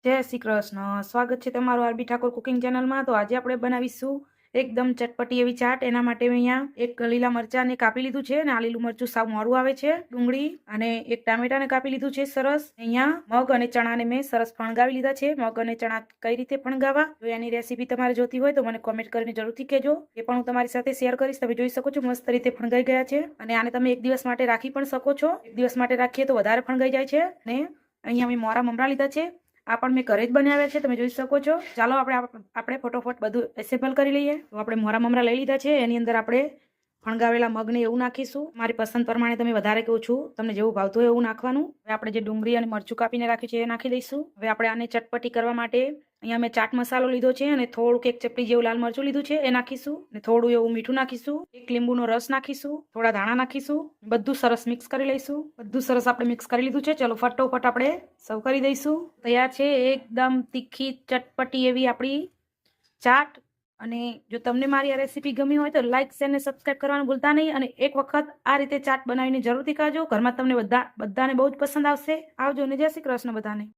જય શ્રી કૃષ્ણ। સ્વાગત છે તમારું આરબી ઠાકોર કુકિંગ ચેનલમાં। તો આજે આપણે બનાવીશું એકદમ ચટપટી એવી ચાટ। એના માટે મેં અહીંયા એક લીલા મરચાંને કાપી લીધું છે અને આ લીલું મરચું સાવ મોરું આવે છે, ડુંગળી અને એક ટામેટાને કાપી લીધું છે સરસ। અહીંયા મગ અને ચણાને મેં સરસ ફણગાવી લીધા છે। મગ અને ચણા કઈ રીતે ફણગાવા, જો એની રેસીપી તમારે જોતી હોય તો મને કોમેન્ટ કરીને જરૂરથી કહેજો, એ પણ હું તમારી સાથે શેર કરીશ। તમે જોઈ શકો છો મસ્ત રીતે ફણગાઈ ગયા છે અને આને તમે એક દિવસ માટે રાખી પણ શકો છો। એક દિવસ માટે રાખીએ તો વધારે ફણગાઈ જાય છે। અને અહીંયા મેં મોરા મમરા લીધા છે, આ પણ મેં ઘરે જ બનાવ્યા છે, તમે જોઈ શકો છો। ચાલો આપણે ફટોફટ બધું એસેમ્બલ કરી લઈએ। તો આપણે મોરા મમરા લઈ લીધા છે, એની અંદર આપણે ફણગાવેલા મગને એવું નાખીશું। મારી પસંદ પ્રમાણે તમે વધારે કે ઓછું તમને જેવું ભાવતું હોય એવું નાખવાનું। હવે આપણે જે ડુંગળી અને મરચું કાપીને રાખ્યું છે એ નાખી દઈશું। હવે આપણે આને ચટપટી કરવા માટે અહીંયા મેં ચાટ મસાલો લીધો છે અને થોડુંક એક ચપટી જેવું લાલ મરચું લીધું છે એ નાખીશું અને થોડું એવું મીઠું નાખીશું, એક લીંબુનો રસ નાખીશું, થોડા ધાણા નાખીશું, બધું સરસ મિક્સ કરી લઈશું। બધું સરસ આપણે મિક્સ કરી લીધું છે। ચલો ફટોફટ આપણે સર્વ કરી દઈશું। તૈયાર છે એકદમ તીખી ચટપટી એવી આપણી ચાટ। અને જો તમને મારી આ રેસીપી ગમી હોય તો લાઈક શેર ને સબસ્ક્રાઈબ કરવાનું ભૂલતા નહીં અને એક વખત આ રીતે ચાટ બનાવીને જરૂરથી ખાજો। ઘરમાં તમને બધાને બહુ જ પસંદ આવશે। આવજો ને જય શ્રી કૃષ્ણ બધાને।